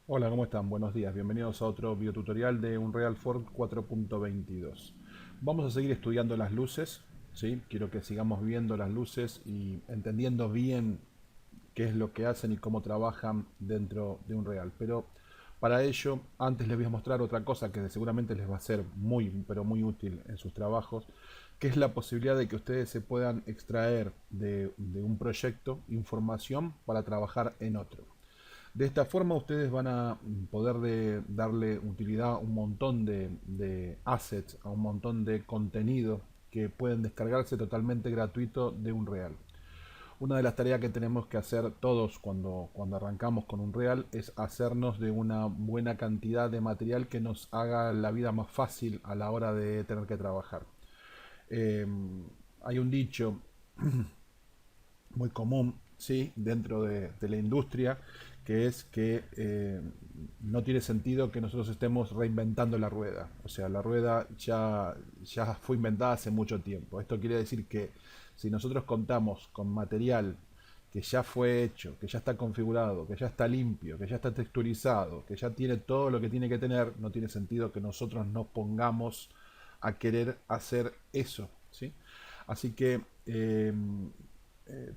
Hola, ¿cómo están? Buenos días. Bienvenidos a otro videotutorial de Unreal Forge 4.22. Vamos a seguir estudiando las luces, ¿sí? Quiero que sigamos viendo las luces y entendiendo bien qué es lo que hacen y cómo trabajan dentro de Unreal. Pero para ello, antes les voy a mostrar otra cosa que seguramente les va a ser muy, pero muy útil en sus trabajos, que es la posibilidad de que ustedes se puedan extraer de un proyecto información para trabajar en otro. De esta forma ustedes van a poder darle utilidad a un montón de assets, a un montón de contenido que pueden descargarse totalmente gratuito de Unreal. Una de las tareas que tenemos que hacer todos cuando arrancamos con Unreal es hacernos de una buena cantidad de material que nos haga la vida más fácil a la hora de tener que trabajar. Eh, Hay un dicho muy común, sí, dentro de la industria, que es que no tiene sentido que nosotros estemos reinventando la rueda. O sea, la rueda ya fue inventada hace mucho tiempo. Esto quiere decir que si nosotros contamos con material que ya fue hecho, que ya está configurado, que ya está limpio, que ya está texturizado, que ya tiene todo lo que tiene que tener, no tiene sentido que nosotros nos pongamos a querer hacer eso, ¿sí? Así que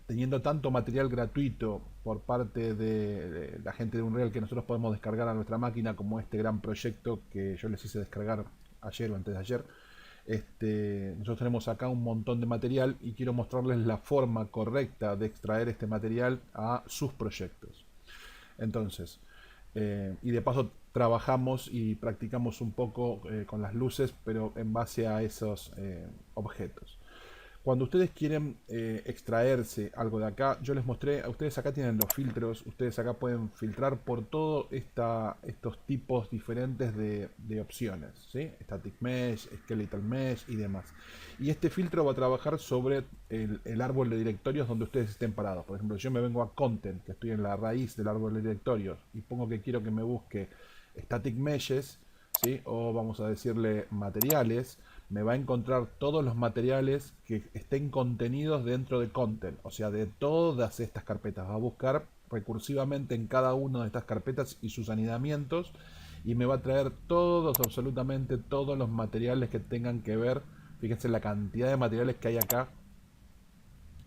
teniendo tanto material gratuito por parte de la gente de Unreal que nosotros podemos descargar a nuestra máquina, como este gran proyecto que yo les hice descargar ayer o antes de ayer, nosotros tenemos acá un montón de material y quiero mostrarles la forma correcta de extraer este material a sus proyectos. Entonces, y de paso trabajamos y practicamos un poco con las luces, pero en base a esos objetos. Cuando ustedes quieren extraerse algo de acá, yo les mostré, a ustedes acá tienen los filtros, ustedes acá pueden filtrar por todos estos tipos diferentes de opciones, ¿sí? Static Mesh, Skeletal Mesh y demás. Y este filtro va a trabajar sobre el árbol de directorios donde ustedes estén parados. Por ejemplo, yo me vengo a Content, que estoy en la raíz del árbol de directorios, y pongo que quiero que me busque Static Meshes, ¿sí? O vamos a decirle materiales, me va a encontrar todos los materiales que estén contenidos dentro de Content, o sea, de todas estas carpetas. Va a buscar recursivamente en cada una de estas carpetas y sus anidamientos y me va a traer todos, absolutamente todos los materiales que tengan que ver. Fíjense la cantidad de materiales que hay acá.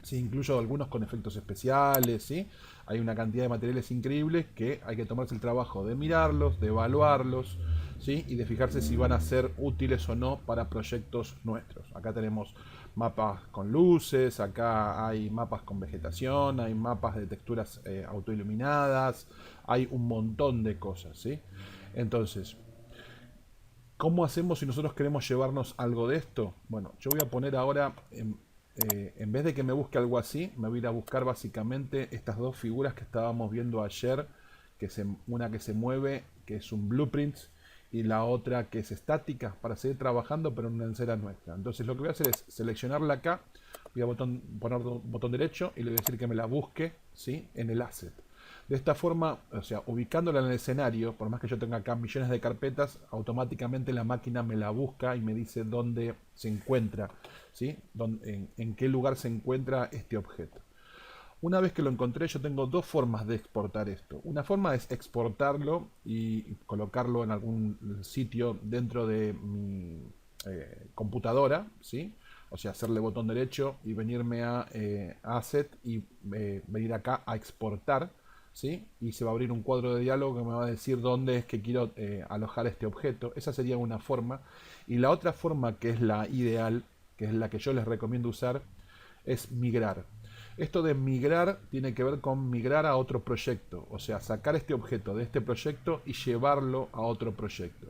Sí, incluyo algunos con efectos especiales, ¿sí? Hay una cantidad de materiales increíbles que hay que tomarse el trabajo de mirarlos, de evaluarlos, ¿sí? Y de fijarse si van a ser útiles o no para proyectos nuestros. Acá tenemos mapas con luces, acá hay mapas con vegetación, hay mapas de texturas autoiluminadas, hay un montón de cosas, ¿sí? Entonces, ¿cómo hacemos si nosotros queremos llevarnos algo de esto? Bueno, yo voy a poner ahora, en vez de que me busque algo así, me voy a ir a buscar básicamente estas dos figuras que estábamos viendo ayer, una que se mueve, que es un blueprint, y la otra que es estática, para seguir trabajando, pero en una encera nuestra. Entonces lo que voy a hacer es seleccionarla acá, voy a poner botón derecho y le voy a decir que me la busque, ¿sí? En el asset. De esta forma, o sea, ubicándola en el escenario, por más que yo tenga acá millones de carpetas, automáticamente la máquina me la busca y me dice dónde se encuentra, ¿sí? En qué lugar se encuentra este objeto. Una vez que lo encontré, yo tengo dos formas de exportar esto. Una forma es exportarlo y colocarlo en algún sitio dentro de mi computadora, ¿sí? O sea, hacerle botón derecho y venirme a Asset y venir acá a exportar, ¿sí? Y se va a abrir un cuadro de diálogo que me va a decir dónde es que quiero alojar este objeto. Esa sería una forma. Y la otra forma, que es la ideal, que es la que yo les recomiendo usar, es migrar. Esto de migrar tiene que ver con migrar a otro proyecto, o sea, sacar este objeto de este proyecto y llevarlo a otro proyecto.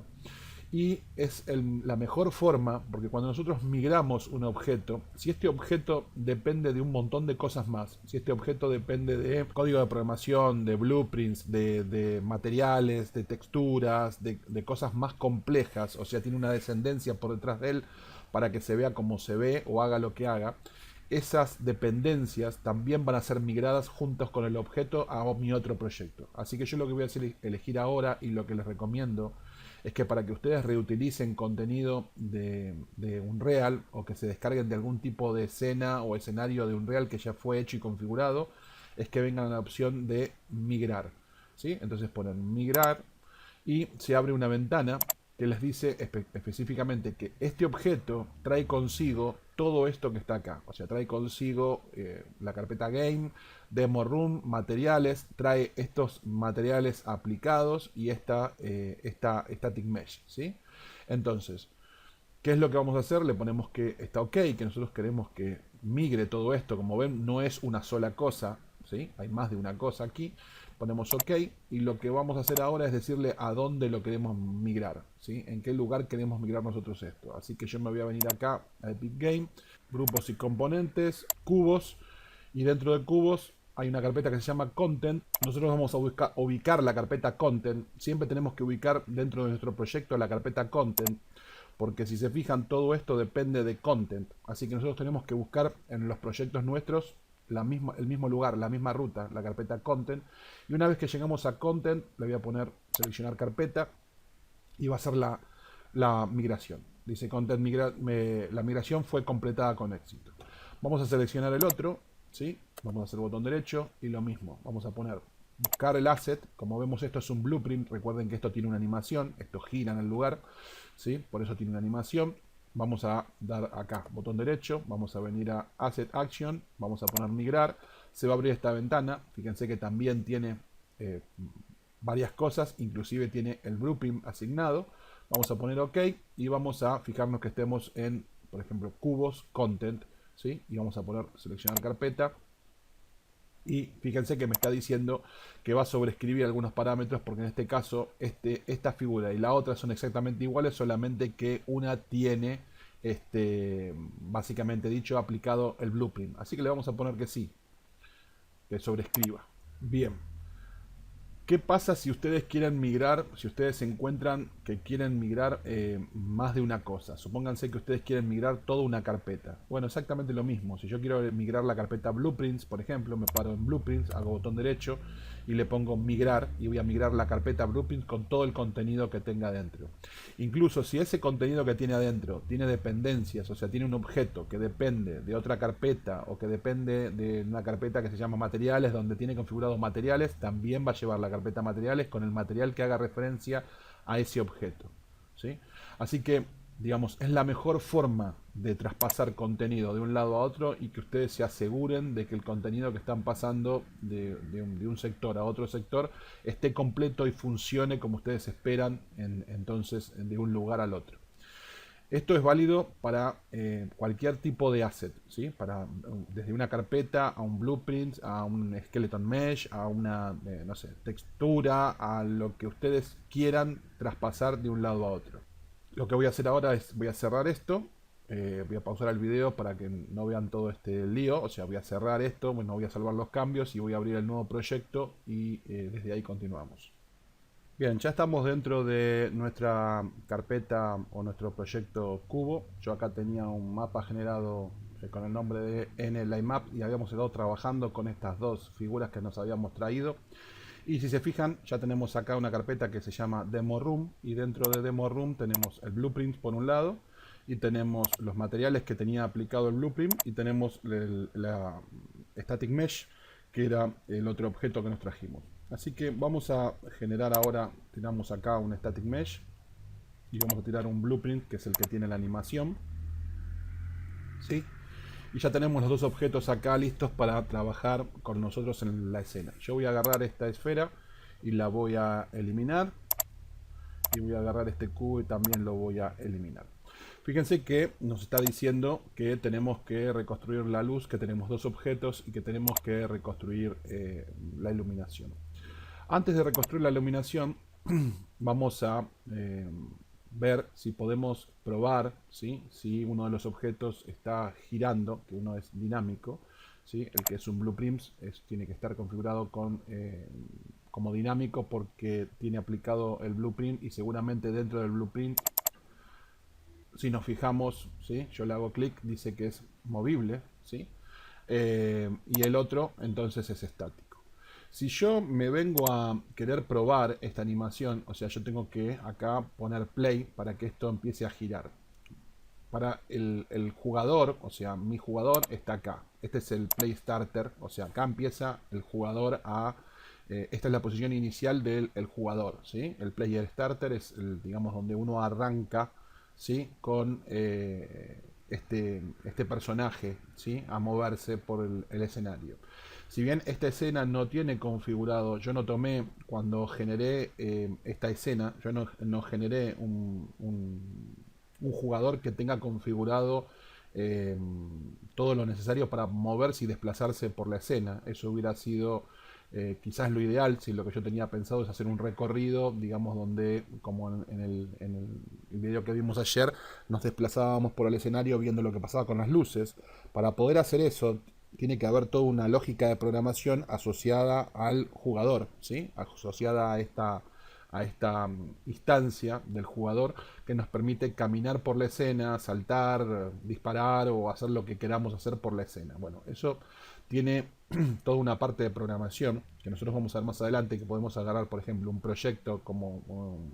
Y es la mejor forma, porque cuando nosotros migramos un objeto, si este objeto depende de un montón de cosas más, si este objeto depende de código de programación, de blueprints, de materiales, de texturas, de cosas más complejas, o sea, tiene una descendencia por detrás de él para que se vea como se ve o haga lo que haga, esas dependencias también van a ser migradas juntos con el objeto a mi otro proyecto. Así que yo lo que voy a hacer es elegir ahora, y lo que les recomiendo es que para que ustedes reutilicen contenido de Unreal o que se descarguen de algún tipo de escena o escenario de Unreal que ya fue hecho y configurado, es que vengan a la opción de migrar. ¿sí? Entonces ponen migrar y se abre una ventana que les dice específicamente que este objeto trae consigo todo esto que está acá. O sea, trae consigo la carpeta game, demo room, materiales, trae estos materiales aplicados y esta static mesh, ¿sí? Entonces, ¿qué es lo que vamos a hacer? Le ponemos que está ok, que nosotros queremos que migre todo esto. Como ven, no es una sola cosa, ¿sí? Hay más de una cosa aquí. Ponemos ok y lo que vamos a hacer ahora es decirle a dónde lo queremos migrar, ¿sí? En qué lugar queremos migrar nosotros esto. Así que yo me voy a venir acá a Epic Game, grupos y componentes, cubos, y dentro de cubos hay una carpeta que se llama Content. Nosotros vamos a ubicar la carpeta Content. Siempre tenemos que ubicar dentro de nuestro proyecto la carpeta Content, porque si se fijan todo esto depende de Content. Así que nosotros tenemos que buscar en los proyectos nuestros el mismo lugar, la misma ruta, la carpeta Content. Y una vez que llegamos a Content, le voy a poner seleccionar carpeta y va a ser la migración. Dice Content la migración fue completada con éxito. Vamos a seleccionar el otro, ¿sí? Vamos a hacer botón derecho y lo mismo. Vamos a poner buscar el asset. Como vemos, esto es un blueprint. Recuerden que esto tiene una animación, esto gira en el lugar, ¿sí? Por eso tiene una animación. Vamos a dar acá botón derecho, vamos a venir a Asset Action, vamos a poner migrar, se va a abrir esta ventana. Fíjense que también tiene varias cosas, inclusive tiene el blueprint asignado. Vamos a poner OK y vamos a fijarnos que estemos en, por ejemplo, cubos, content, ¿sí? Y vamos a poner seleccionar carpeta. Y fíjense que me está diciendo que va a sobreescribir algunos parámetros, porque en este caso esta figura y la otra son exactamente iguales, solamente que una tiene básicamente dicho aplicado el blueprint. Así que le vamos a poner que sí, que sobreescriba. Bien. ¿Qué pasa si ustedes quieren migrar, si ustedes se encuentran que quieren migrar más de una cosa? Supónganse que ustedes quieren migrar toda una carpeta. Bueno, exactamente lo mismo. Si yo quiero migrar la carpeta Blueprints, por ejemplo, me paro en Blueprints, hago botón derecho y le pongo migrar y voy a migrar la carpeta Blueprints con todo el contenido que tenga dentro. Incluso si ese contenido que tiene adentro tiene dependencias, o sea, tiene un objeto que depende de otra carpeta o que depende de una carpeta que se llama materiales, donde tiene configurados materiales, también va a llevar la carpeta materiales con el material que haga referencia a ese objeto, ¿sí? Así que, digamos, es la mejor forma de traspasar contenido de un lado a otro y que ustedes se aseguren de que el contenido que están pasando de un sector a otro sector esté completo y funcione como ustedes esperan entonces de un lugar al otro. Esto es válido para cualquier tipo de asset, ¿sí? Desde una carpeta a un blueprint, a un skeleton mesh, a una no sé, textura, a lo que ustedes quieran traspasar de un lado a otro. Lo que voy a hacer ahora es, voy a cerrar esto, voy a pausar el video para que no vean todo este lío, o sea, voy a cerrar esto, bueno, voy a salvar los cambios y voy a abrir el nuevo proyecto y desde ahí continuamos. Bien, ya estamos dentro de nuestra carpeta o nuestro proyecto Cubo. Yo acá tenía un mapa generado con el nombre de NLinemap y habíamos estado trabajando con estas dos figuras que nos habíamos traído. Y si se fijan, ya tenemos acá una carpeta que se llama Demo Room y dentro de Demo Room tenemos el Blueprint por un lado y tenemos los materiales que tenía aplicado el Blueprint y tenemos la Static Mesh, que era el otro objeto que nos trajimos. Así que vamos a generar ahora, tiramos acá un Static Mesh y vamos a tirar un Blueprint, que es el que tiene la animación, ¿sí? Y ya tenemos los dos objetos acá listos para trabajar con nosotros en la escena. Yo voy a agarrar esta esfera y la voy a eliminar. Y voy a agarrar este cubo y también lo voy a eliminar. Fíjense que nos está diciendo que tenemos que reconstruir la luz, que tenemos dos objetos y que tenemos que reconstruir la iluminación. Antes de reconstruir la iluminación, vamos a ver si podemos probar, ¿sí? Si uno de los objetos está girando, que uno es dinámico, ¿sí? El que es un blueprint tiene que estar configurado como dinámico porque tiene aplicado el blueprint y seguramente dentro del blueprint, si nos fijamos, ¿sí? Yo le hago clic, dice que es movible, ¿sí? Y el otro entonces es estático. Si yo me vengo a querer probar esta animación, o sea, yo tengo que acá poner play para que esto empiece a girar. Para el jugador, o sea, mi jugador está acá. Este es el play starter, o sea, acá empieza el jugador a esta es la posición inicial del el jugador, ¿sí? El player starter es, digamos, donde uno arranca, ¿sí? Con este personaje, ¿sí? A moverse por el escenario. Si bien esta escena no tiene configurado, yo no tomé, cuando generé esta escena, yo no generé un jugador que tenga configurado eh, todo lo necesario para moverse y desplazarse por la escena. Eso hubiera sido quizás lo ideal, si lo que yo tenía pensado es hacer un recorrido, digamos, donde, como en el video que vimos ayer, nos desplazábamos por el escenario viendo lo que pasaba con las luces. Para poder hacer eso, tiene que haber toda una lógica de programación asociada al jugador, ¿sí? Asociada a esta instancia del jugador que nos permite caminar por la escena, saltar, disparar o hacer lo que queramos hacer por la escena. Bueno, eso tiene toda una parte de programación que nosotros vamos a ver más adelante, que podemos agarrar, por ejemplo, un proyecto como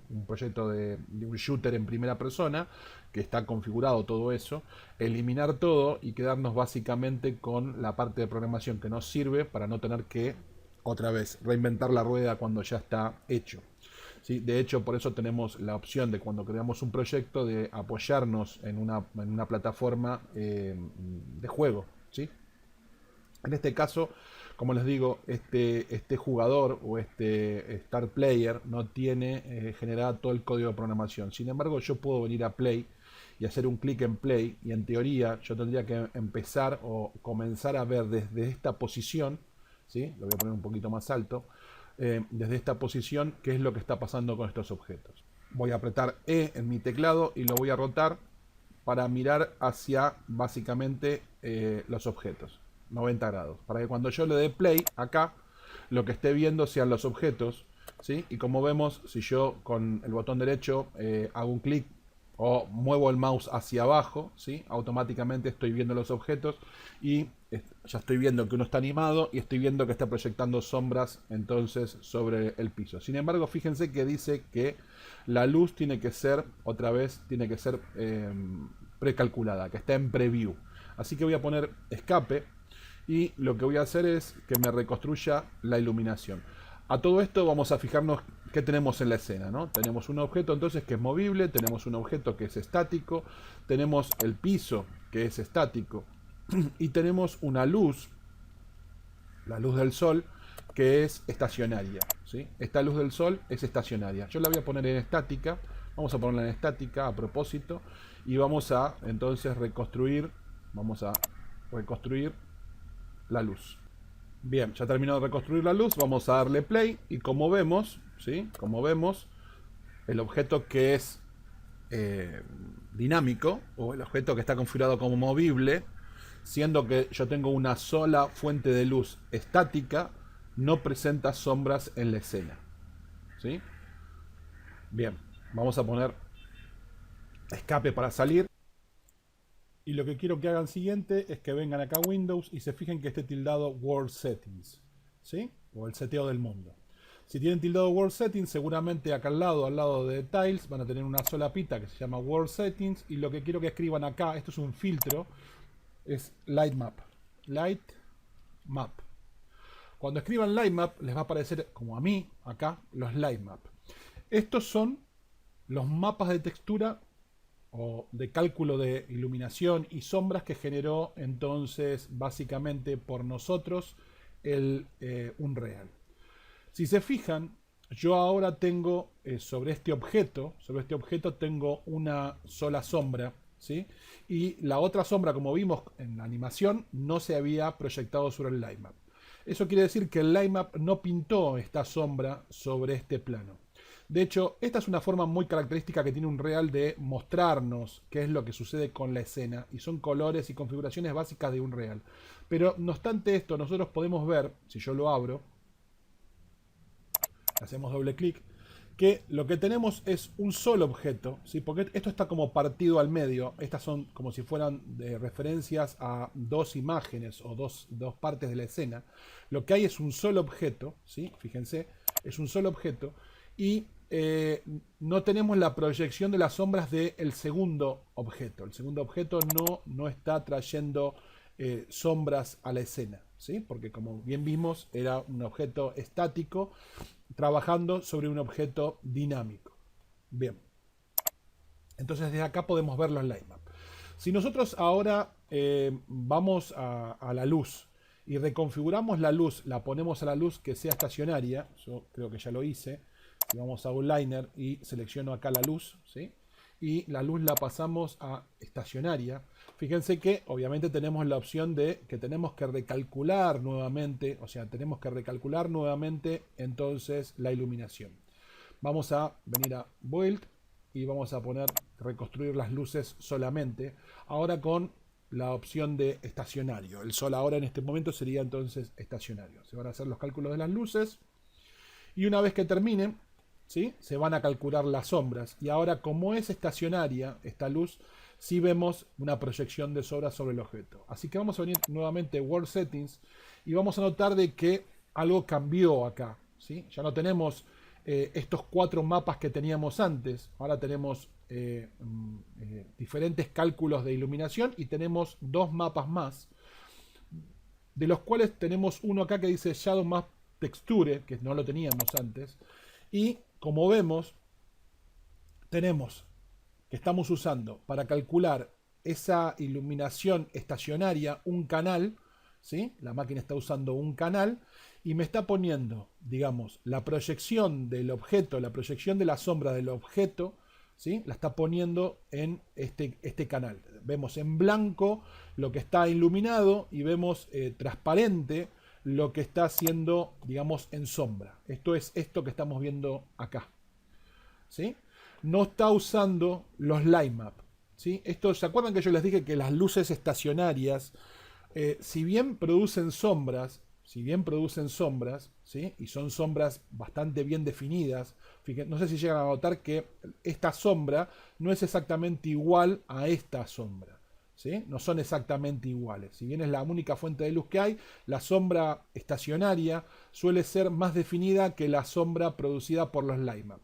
un proyecto de un shooter en primera persona, que está configurado todo eso, eliminar todo y quedarnos básicamente con la parte de programación que nos sirve para no tener que otra vez reinventar la rueda cuando ya está hecho. ¿Sí? De hecho, por eso tenemos la opción de, cuando creamos un proyecto, de apoyarnos en una plataforma de juego, ¿sí? En este caso, como les digo, este jugador o este Star Player no tiene generado todo el código de programación. Sin embargo, yo puedo venir a Play y hacer un clic en Play, y en teoría yo tendría que empezar o comenzar a ver desde esta posición, ¿sí? Lo voy a poner un poquito más alto, desde esta posición qué es lo que está pasando con estos objetos. Voy a apretar E en mi teclado y lo voy a rotar para mirar hacia básicamente los objetos, 90 grados, para que cuando yo le dé play acá, lo que esté viendo sean los objetos, ¿sí? Y como vemos, si yo con el botón derecho hago un clic o muevo el mouse hacia abajo, ¿sí? Automáticamente estoy viendo los objetos y ya estoy viendo que uno está animado y estoy viendo que está proyectando sombras entonces sobre el piso. Sin embargo, fíjense que dice que la luz tiene que ser, otra vez, tiene que ser precalculada, que está en preview. Así que voy a poner escape y lo que voy a hacer es que me reconstruya la iluminación. A todo esto vamos a fijarnos qué tenemos en la escena, ¿no? Tenemos un objeto entonces que es movible, tenemos un objeto que es estático, tenemos el piso que es estático y tenemos una luz, la luz del sol, que es estacionaria, ¿sí? Esta luz del sol es estacionaria. Yo la voy a poner en estática, vamos a ponerla en estática a propósito, y vamos a entonces reconstruir la luz. Bien, ya terminó de reconstruir la luz, vamos a darle play y como vemos, ¿sí? Como vemos, el objeto que es dinámico, o el objeto que está configurado como movible, siendo que yo tengo una sola fuente de luz estática, no presenta sombras en la escena, ¿sí? Bien, vamos a poner escape para salir. Y lo que quiero que hagan siguiente es que vengan acá a Windows y se fijen que esté tildado World Settings, ¿sí? O el seteo del mundo. Si tienen tildado World Settings, seguramente acá al lado de Tiles, van a tener una sola pita que se llama World Settings, y lo que quiero que escriban acá, esto es un filtro, es Light Map. Light Map. Cuando escriban Light Map, les va a aparecer, como a mí, acá, los Light Map. Estos son los mapas de textura o de cálculo de iluminación y sombras que generó entonces básicamente por nosotros el Unreal. Si se fijan, yo ahora tengo sobre este objeto tengo una sola sombra, ¿sí? Y la otra sombra, como vimos en la animación, no se había proyectado sobre el Lightmap. Eso quiere decir que el Lightmap no pintó esta sombra sobre este plano. De hecho, esta es una forma muy característica que tiene Unreal de mostrarnos qué es lo que sucede con la escena, y son colores y configuraciones básicas de Unreal. Pero no obstante esto, nosotros podemos ver, si yo lo abro, hacemos doble clic, que lo que tenemos es un solo objeto, ¿sí? Porque esto está como partido al medio. Estas son como si fueran referencias a dos imágenes o dos partes de la escena. Lo que hay es un solo objeto, ¿sí? Fíjense, es un solo objeto, y no tenemos la proyección de las sombras del segundo objeto. El segundo objeto no está trayendo sombras a la escena, ¿sí? Porque como bien vimos, era un objeto estático trabajando sobre un objeto dinámico. Bien, entonces desde acá podemos ver los lightmaps. Si nosotros ahora vamos a la luz y reconfiguramos la luz, la ponemos a la luz que sea estacionaria, yo creo que ya lo hice, si vamos a Outliner y selecciono acá la luz, ¿sí? Y la luz la pasamos a estacionaria. Fíjense que obviamente tenemos la opción de que tenemos que recalcular nuevamente, o sea, tenemos que recalcular nuevamente entonces la iluminación. Vamos a venir a Build y vamos a poner reconstruir las luces solamente. Ahora con la opción de estacionario. El sol ahora en este momento sería entonces estacionario. Se van a hacer los cálculos de las luces y una vez que terminen, ¿sí?, se van a calcular las sombras. Y ahora como es estacionaria esta luz, sí vemos una proyección de sombras sobre el objeto. Así que vamos a venir nuevamente a World Settings y vamos a notar de que algo cambió acá, ¿sí? Ya no tenemos estos 4 mapas que teníamos antes. Ahora tenemos diferentes cálculos de iluminación y tenemos 2 mapas más, de los cuales tenemos uno acá que dice Shadow Map Texture, que no lo teníamos antes. Y como vemos, tenemos que estamos usando para calcular esa iluminación estacionaria un canal, ¿sí? La máquina está usando un canal y me está poniendo, digamos, la proyección del objeto, la proyección de la sombra del objeto, ¿sí?, la está poniendo en este canal. Vemos en blanco lo que está iluminado y vemos transparente lo que está haciendo, digamos, en sombra. Esto es esto que estamos viendo acá, ¿sí? No está usando los lightmap, ¿sí? Esto, ¿se acuerdan que yo les dije que las luces estacionarias, si bien producen sombras, ¿sí?, y son sombras bastante bien definidas, fíjense, no sé si llegan a notar que esta sombra no es exactamente igual a esta sombra, ¿sí? No son exactamente iguales. Si bien es la única fuente de luz que hay, la sombra estacionaria suele ser más definida que la sombra producida por los lightmap.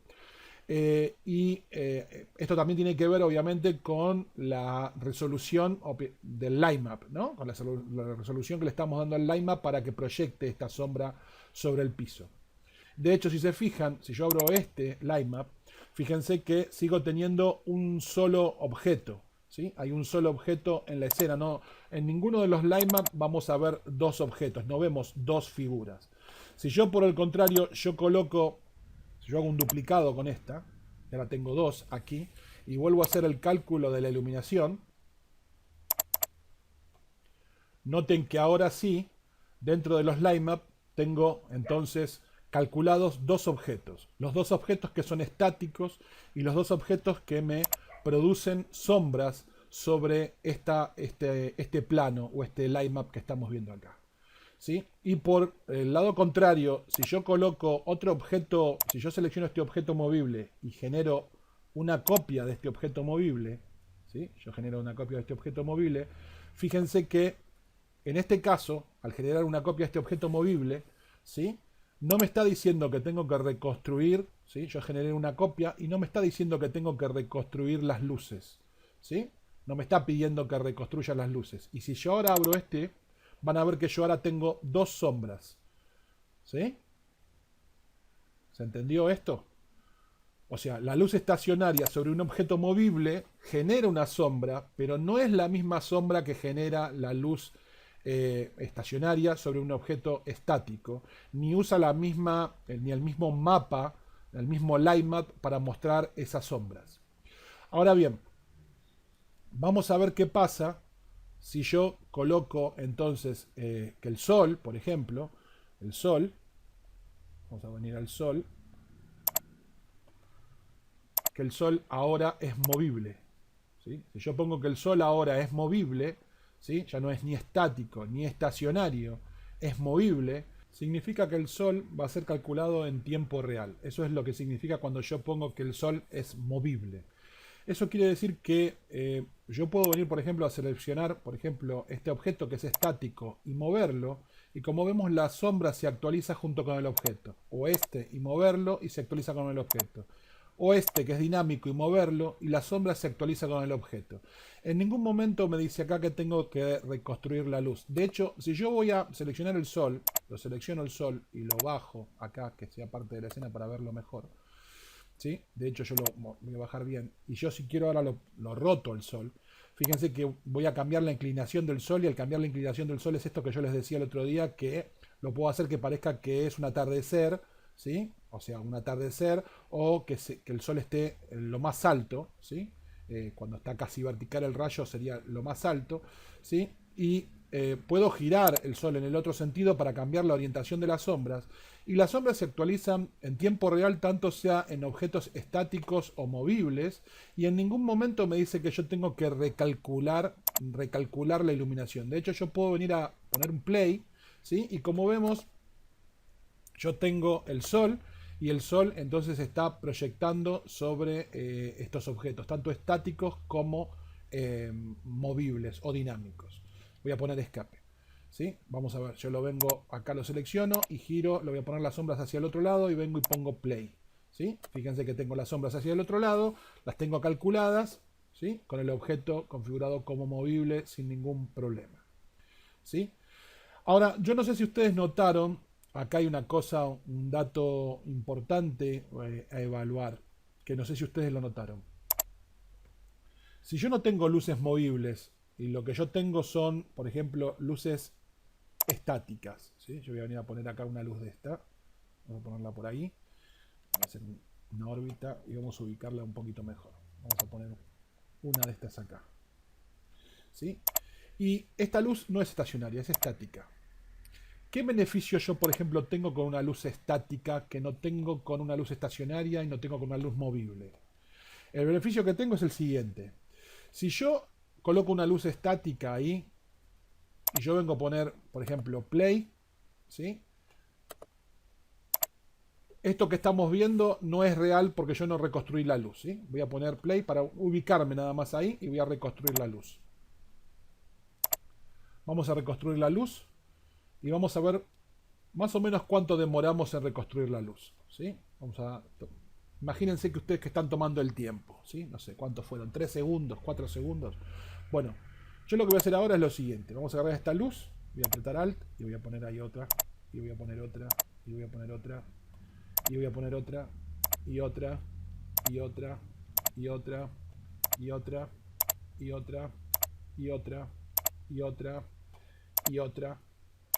Esto también tiene que ver obviamente con la resolución del lightmap, ¿no? Con la resolución que le estamos dando al lightmap para que proyecte esta sombra sobre el piso. De hecho, si se fijan, si yo abro este lightmap, fíjense que sigo teniendo un solo objeto, ¿sí? Hay un solo objeto en la escena, no, en ninguno de los lightmaps vamos a ver 2 objetos, no vemos 2 figuras. Si yo por el contrario, yo hago un duplicado con esta, y ahora tengo 2 aquí, y vuelvo a hacer el cálculo de la iluminación, noten que ahora sí, dentro de los lightmap, tengo entonces calculados 2 objetos. Los 2 objetos que son estáticos y los 2 objetos que me producen sombras sobre este plano o este lightmap que estamos viendo acá, ¿sí? Y por el lado contrario, si yo coloco otro objeto, si yo selecciono este objeto movible y genero una copia de este objeto movible, ¿sí?, yo genero una copia de este objeto movible, fíjense que en este caso, al generar una copia de este objeto movible, ¿sí?, no me está diciendo que tengo que reconstruir, ¿sí?, yo generé una copia y no me está diciendo que tengo que reconstruir las luces, ¿sí? No me está pidiendo que reconstruya las luces. Y si yo ahora abro este, van a ver que yo ahora tengo 2 sombras, ¿sí? ¿Se entendió esto? O sea, la luz estacionaria sobre un objeto movible genera una sombra, pero no es la misma sombra que genera la luz estacionaria sobre un objeto estático, ni usa ni el mismo mapa, el mismo lightmap para mostrar esas sombras. Ahora bien, vamos a ver qué pasa si yo coloco entonces que el sol, por ejemplo, el sol, vamos a venir al sol, que el sol ahora es movible, ¿sí? Si yo pongo que el sol ahora es movible, ¿sí?, ya no es ni estático ni estacionario, es movible, significa que el sol va a ser calculado en tiempo real. Eso es lo que significa cuando yo pongo que el sol es movible. Eso quiere decir que yo puedo venir, por ejemplo, a seleccionar, por ejemplo, este objeto que es estático y moverlo, y como vemos la sombra se actualiza junto con el objeto, o y moverlo y se actualiza con el objeto. o este que es dinámico y moverlo, y la sombra se actualiza con el objeto. En ningún momento me dice acá que tengo que reconstruir la luz. De hecho, si yo voy a seleccionar el sol, lo selecciono el sol y lo bajo acá, que sea parte de la escena para verlo mejor. ¿Sí? De hecho, yo lo voy a bajar bien. Y yo si quiero ahora lo roto el sol. Fíjense que voy a cambiar la inclinación del sol, y al cambiar la inclinación del sol es esto que yo les decía el otro día, que lo puedo hacer que parezca que es un atardecer, ¿sí? O sea, un atardecer, o que el sol esté en lo más alto, ¿sí? Cuando está casi vertical el rayo sería lo más alto, ¿sí? Y puedo girar el sol en el otro sentido para cambiar la orientación de las sombras. Y las sombras se actualizan en tiempo real, tanto sea en objetos estáticos o movibles, y en ningún momento me dice que yo tengo que recalcular la iluminación. De hecho, yo puedo venir a poner un play, ¿sí? Y como vemos, yo tengo el sol, y el sol entonces está proyectando sobre estos objetos, tanto estáticos como movibles o dinámicos. Voy a poner escape. ¿Sí? Vamos a ver, yo lo vengo, acá lo selecciono y giro, le voy a poner las sombras hacia el otro lado y vengo y pongo play. ¿Sí? Fíjense que tengo las sombras hacia el otro lado, las tengo calculadas, ¿sí? Con el objeto configurado como movible sin ningún problema. ¿Sí? Ahora, yo no sé si ustedes notaron, acá hay una cosa, un dato importante a evaluar, que no sé si ustedes lo notaron. Si yo no tengo luces movibles y lo que yo tengo son, por ejemplo, luces estáticas, ¿sí? Yo voy a venir a poner acá una luz de esta, vamos a ponerla por ahí, vamos a hacer una órbita y vamos a ubicarla un poquito mejor. Vamos a poner una de estas acá, ¿sí? Y esta luz no es estacionaria, es estática. ¿Qué beneficio yo, por ejemplo, tengo con una luz estática que no tengo con una luz estacionaria y no tengo con una luz movible? El beneficio que tengo es el siguiente. Si yo coloco una luz estática ahí y yo vengo a poner, por ejemplo, play, ¿sí? Esto que estamos viendo no es real porque yo no reconstruí la luz, ¿sí? Voy a poner play para ubicarme nada más ahí y voy a reconstruir la luz. Vamos a reconstruir la luz y vamos a ver más o menos cuánto demoramos en reconstruir la luz, ¿sí? Imagínense que ustedes que están tomando el tiempo, ¿sí? No sé cuántos fueron, 3 segundos, 4 segundos. Bueno, yo lo que voy a hacer ahora es lo siguiente. Vamos a agarrar esta luz, voy a apretar Alt y voy a poner ahí otra, y voy a poner otra, y voy a poner otra, y voy a poner otra, y otra, y otra, y otra, y otra, y otra, y otra, y otra, y otra,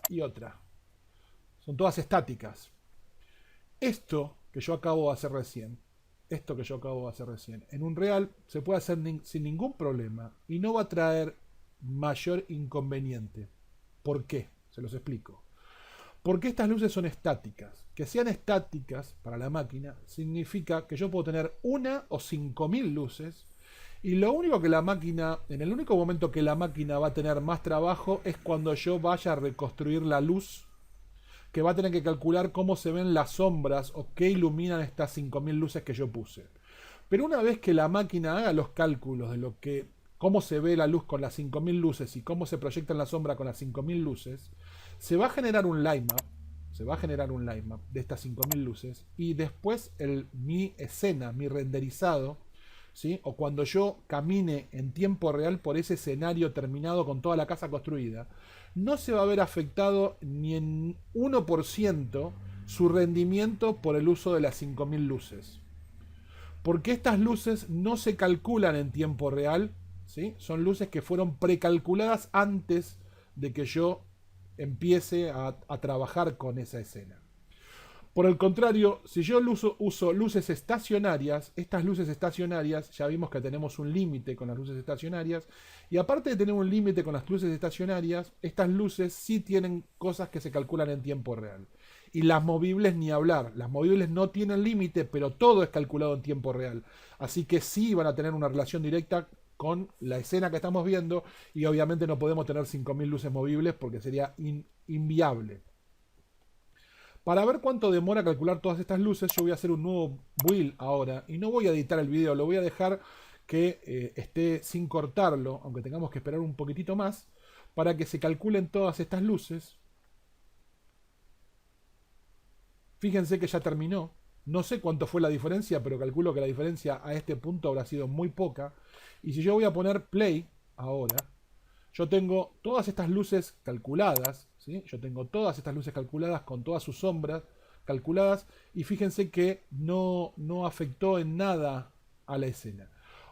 y otra. Son todas estáticas. Esto que yo acabo de hacer recién, en un real se puede hacer sin ningún problema y no va a traer mayor inconveniente. ¿Por qué? Se los explico. Porque estas luces son estáticas. Que sean estáticas para la máquina significa que yo puedo tener una o 5000 luces, y lo único que la máquina, en el único momento que la máquina va a tener más trabajo es cuando yo vaya a reconstruir la luz, que va a tener que calcular cómo se ven las sombras o qué iluminan estas 5000 luces que yo puse. Pero una vez que la máquina haga los cálculos de cómo se ve la luz con las 5000 luces y cómo se proyecta en la sombra con las 5000 luces, se va a generar un lighmap, de estas 5000 luces, y después mi escena, mi renderizado, ¿sí? O cuando yo camine en tiempo real por ese escenario terminado con toda la casa construida, no se va a ver afectado ni en 1% su rendimiento por el uso de las 5000 luces. Porque estas luces no se calculan en tiempo real, ¿sí? Son luces que fueron precalculadas antes de que yo empiece a trabajar con esa escena. Por el contrario, si yo uso luces estacionarias, estas luces estacionarias, ya vimos que tenemos un límite con las luces estacionarias, y aparte de tener un límite con las luces estacionarias, estas luces sí tienen cosas que se calculan en tiempo real. Y las movibles ni hablar, las movibles no tienen límite, pero todo es calculado en tiempo real. Así que sí van a tener una relación directa con la escena que estamos viendo, y obviamente no podemos tener 5000 luces movibles porque sería inviable. Para ver cuánto demora calcular todas estas luces, yo voy a hacer un nuevo build ahora. Y no voy a editar el video, lo voy a dejar que esté sin cortarlo, aunque tengamos que esperar un poquitito más, para que se calculen todas estas luces. Fíjense que ya terminó, No sé cuánto fue la diferencia, pero calculo que la diferencia a este punto habrá sido muy poca. Y si yo voy a poner play ahora, yo tengo todas estas luces calculadas, ¿sí? Yo tengo todas estas luces calculadas con todas sus sombras calculadas y fíjense que no afectó en nada a la escena.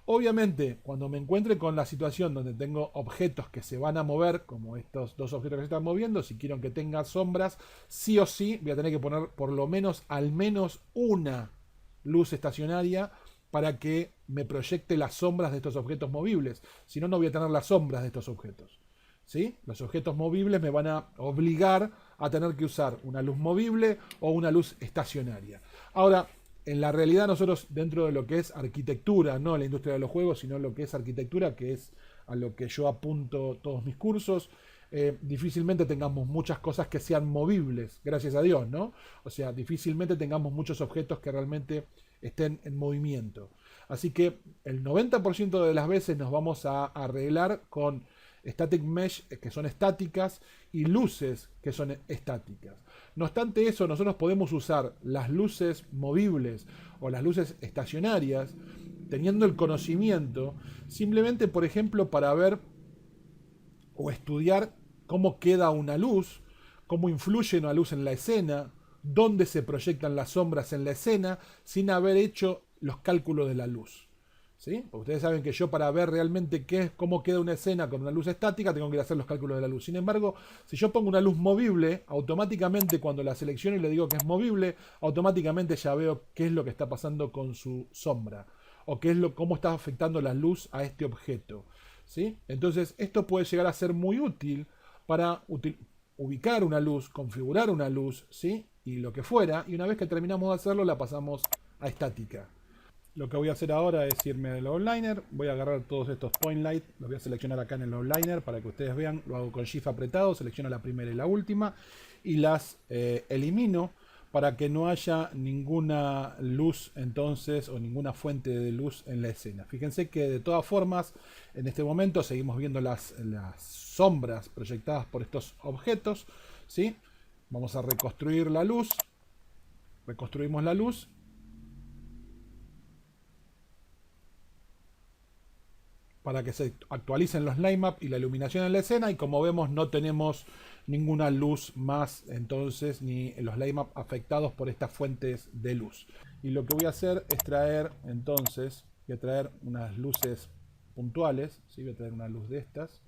Obviamente, cuando me encuentre con la situación donde tengo objetos que se van a mover, como estos dos objetos que se están moviendo, si quiero que tenga sombras, sí o sí voy a tener que poner por lo menos al menos una luz estacionaria para que me proyecte las sombras de estos objetos movibles. Si no, no voy a tener las sombras de estos objetos. ¿Sí? Los objetos movibles me van a obligar a tener que usar una luz movible o una luz estacionaria. Ahora, en la realidad nosotros dentro de lo que es arquitectura, no la industria de los juegos, sino lo que es arquitectura, que es a lo que yo apunto todos mis cursos, difícilmente tengamos muchas cosas que sean movibles, gracias a Dios, ¿no? O sea, difícilmente tengamos muchos objetos que realmente estén en movimiento. Así que el 90% de las veces nos vamos a arreglar con static mesh que son estáticas y luces que son estáticas. No obstante eso, nosotros podemos usar las luces movibles o las luces estacionarias teniendo el conocimiento simplemente, por ejemplo, para ver o estudiar cómo queda una luz, cómo influye una luz en la escena, dónde se proyectan las sombras en la escena, sin haber hecho los cálculos de la luz. ¿Sí? Porque ustedes saben que yo para ver realmente cómo queda una escena con una luz estática tengo que ir a hacer los cálculos de la luz. Sin embargo, si yo pongo una luz movible, automáticamente cuando la selecciono y le digo que es movible, automáticamente ya veo qué es lo que está pasando con su sombra o cómo está afectando la luz a este objeto. ¿Sí? Entonces esto puede llegar a ser muy útil para ubicar una luz, configurar una luz, ¿sí? Y lo que fuera, y una vez que terminamos de hacerlo la pasamos a estática. Lo que voy a hacer ahora es irme al outliner, voy a agarrar todos estos point light, los voy a seleccionar acá en el outliner para que ustedes vean, lo hago con Shift apretado, selecciono la primera y la última y las elimino para que no haya ninguna luz entonces o ninguna fuente de luz en la escena. Fíjense que de todas formas en este momento seguimos viendo las sombras proyectadas por estos objetos, ¿sí? Vamos a reconstruir la luz, reconstruimos la luz para que se actualicen los line map y la iluminación en la escena y como vemos no tenemos ninguna luz más entonces ni los line map afectados por estas fuentes de luz. Y lo que voy a hacer es traer entonces, voy a traer unas luces puntuales, ¿sí? Voy a traer una luz de estas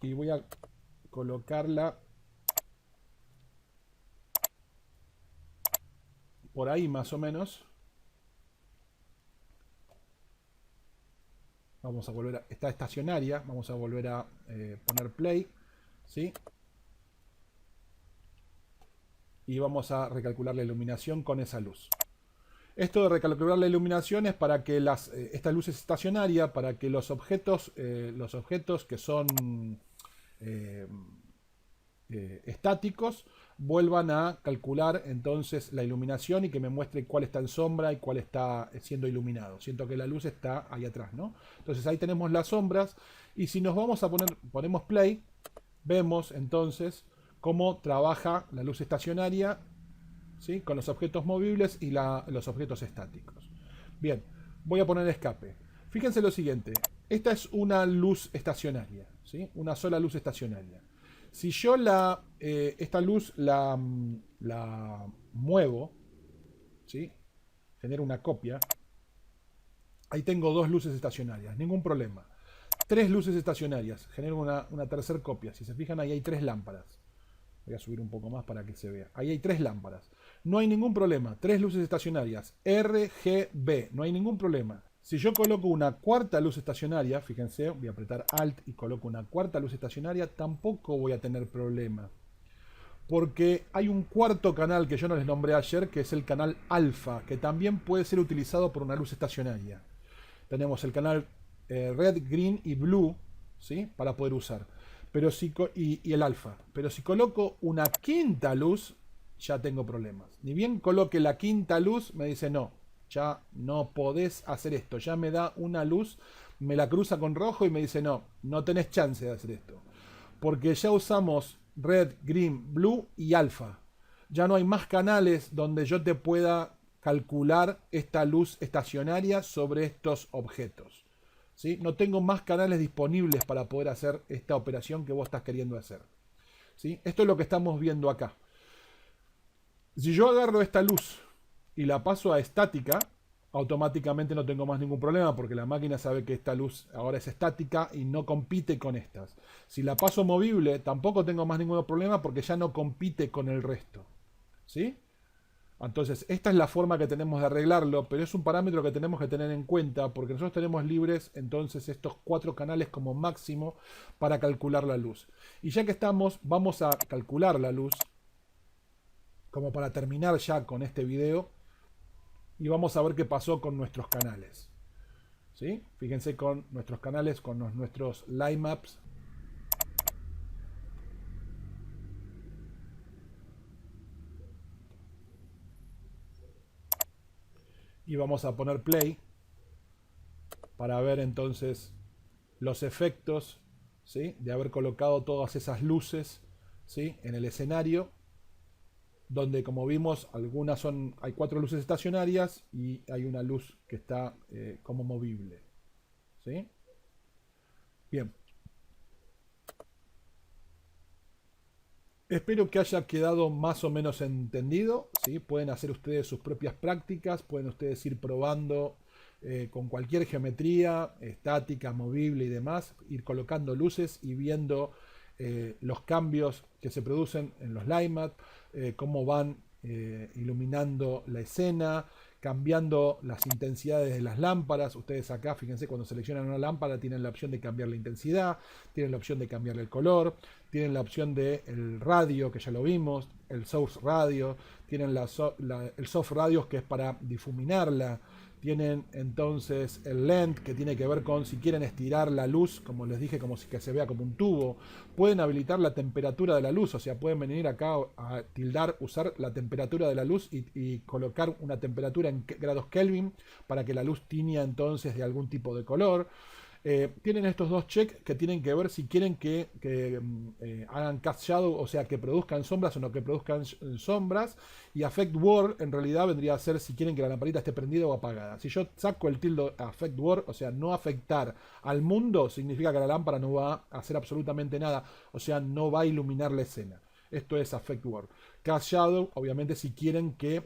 y voy a colocarla por ahí más o menos. Vamos a volver a... Está estacionaria. Vamos a volver a poner play. ¿Sí? Y vamos a recalcular la iluminación con esa luz. Esto de recalcular la iluminación es para que esta luz es estacionaria, para que los objetos que son estáticos vuelvan a calcular entonces la iluminación y que me muestre cuál está en sombra y cuál está siendo iluminado. Siento que la luz está ahí atrás, ¿no? Entonces ahí tenemos las sombras y si nos vamos a ponemos play, vemos entonces cómo trabaja la luz estacionaria, ¿sí? Con los objetos movibles y los objetos estáticos. Bien, voy a poner escape. Fíjense lo siguiente, esta es una luz estacionaria, ¿sí? Una sola luz estacionaria. Si yo esta luz la muevo, ¿sí? Genero una copia, ahí tengo dos luces estacionarias, ningún problema. Tres luces estacionarias, genero una tercera copia. Si se fijan, ahí hay tres lámparas. Voy a subir un poco más para que se vea. Ahí hay tres lámparas. No hay ningún problema. Tres luces estacionarias. RGB. No hay ningún problema. Si yo coloco una cuarta luz estacionaria, fíjense, voy a apretar Alt y coloco una cuarta luz estacionaria, tampoco voy a tener problema. Porque hay un cuarto canal que yo no les nombré ayer, que es el canal alfa, que también puede ser utilizado por una luz estacionaria. Tenemos el canal red, green y blue, ¿sí? Para poder usar. Pero y el alfa. Pero si coloco una quinta luz, ya tengo problemas. Ni bien coloque la quinta luz, me dice no, ya no podés hacer esto. Ya me da una luz, me la cruza con rojo y me dice no, no tenés chance de hacer esto. Porque ya usamos red, green, blue y alfa. ya no hay más canales donde yo te pueda calcular esta luz estacionaria sobre estos objetos. ¿Sí? No tengo más canales disponibles para poder hacer esta operación que vos estás queriendo hacer. ¿Sí? Esto es lo que estamos viendo acá. Si yo agarro esta luz y la paso a estática, automáticamente no tengo más ningún problema porque la máquina sabe que esta luz ahora es estática y no compite con estas. Si la paso movible, tampoco tengo más ningún problema porque ya no compite con el resto. ¿Sí? Entonces, esta es la forma que tenemos de arreglarlo, pero es un parámetro que tenemos que tener en cuenta porque nosotros tenemos libres entonces estos 4 canales como máximo para calcular la luz. Y ya que estamos, vamos a calcular la luz como para terminar ya con este video y vamos a ver qué pasó con nuestros canales. ¿Sí? Fíjense con nuestros canales, con nuestros line maps. Y vamos a poner play para ver entonces los efectos, ¿sí?, de haber colocado todas esas luces, ¿sí?, en el escenario, donde como vimos algunas hay 4 luces estacionarias y hay una luz que está como movible. ¿Sí? Bien. Espero que haya quedado más o menos entendido, ¿sí? Pueden hacer ustedes sus propias prácticas, pueden ustedes ir probando con cualquier geometría, estática, movible y demás, ir colocando luces y viendo los cambios que se producen en los line maps, cómo van iluminando la escena, cambiando las intensidades de las lámparas. Ustedes acá, fíjense, cuando seleccionan una lámpara tienen la opción de cambiar la intensidad, tienen la opción de cambiarle el color, tienen la opción del radio, que ya lo vimos, el source radio, tienen el soft radio, que es para difuminarla, tienen entonces el length, que tiene que ver con si quieren estirar la luz, como les dije, como si que se vea como un tubo. Pueden habilitar la temperatura de la luz, o sea, pueden venir acá a tildar, usar la temperatura de la luz y colocar una temperatura en grados Kelvin para que la luz tiña entonces de algún tipo de color. Tienen estos 2 checks que tienen que ver si quieren que hagan cast shadow, o sea, que produzcan sombras o no que produzcan sombras. Y affect word en realidad vendría a ser si quieren que la lamparita esté prendida o apagada. Si yo saco el tilde affect word, o sea, no afectar al mundo, significa que la lámpara no va a hacer absolutamente nada, o sea, no va a iluminar la escena. Esto es affect word. Cast shadow, obviamente, si quieren que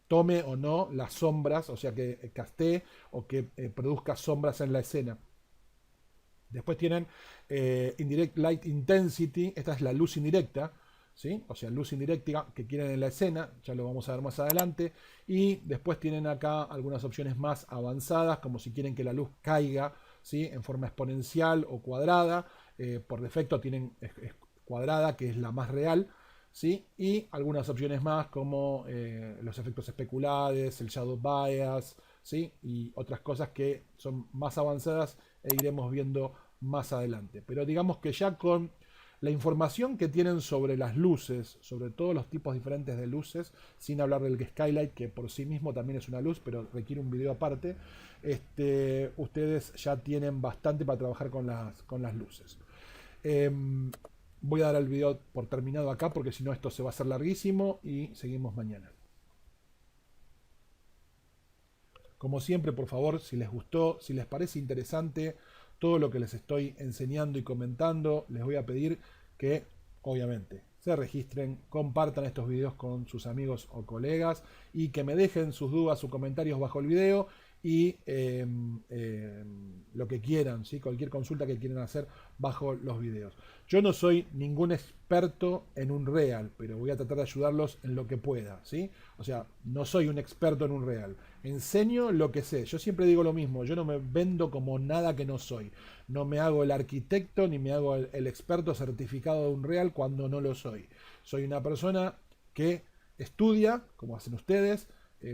tome o no las sombras, o sea, que castee o que produzca sombras en la escena. Después tienen Indirect Light Intensity, esta es la luz indirecta, ¿sí? O sea, luz indirecta que quieren en la escena, ya lo vamos a ver más adelante. Y después tienen acá algunas opciones más avanzadas, como si quieren que la luz caiga, ¿sí?, en forma exponencial o cuadrada. Por defecto tienen cuadrada, que es la más real, ¿sí? Y algunas opciones más como los efectos especulares, el shadow bias, ¿sí?, y otras cosas que son más avanzadas e iremos viendo más adelante. Pero digamos que ya con la información que tienen sobre las luces, sobre todos los tipos diferentes de luces, sin hablar del skylight, que por sí mismo también es una luz, pero requiere un video aparte, ustedes ya tienen bastante para trabajar con las luces. Voy a dar el video por terminado acá porque si no esto se va a hacer larguísimo y seguimos mañana. Como siempre, por favor, si les gustó, si les parece interesante todo lo que les estoy enseñando y comentando, les voy a pedir que, obviamente, se registren, compartan estos videos con sus amigos o colegas y que me dejen sus dudas, sus comentarios bajo el video y lo que quieran, ¿sí?, cualquier consulta que quieran hacer bajo los videos. Yo no soy ningún experto en Unreal, pero voy a tratar de ayudarlos en lo que pueda, ¿sí? O sea, no soy un experto en Unreal. Enseño lo que sé. Yo siempre digo lo mismo. Yo no me vendo como nada que no soy. No me hago el arquitecto ni me hago el experto certificado de Unreal cuando no lo soy. Soy una persona que estudia, como hacen ustedes.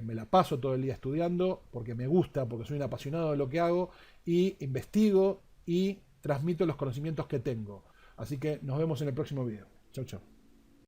Me la paso todo el día estudiando porque me gusta, porque soy un apasionado de lo que hago y investigo y transmito los conocimientos que tengo. Así que nos vemos en el próximo video. Chau, chau.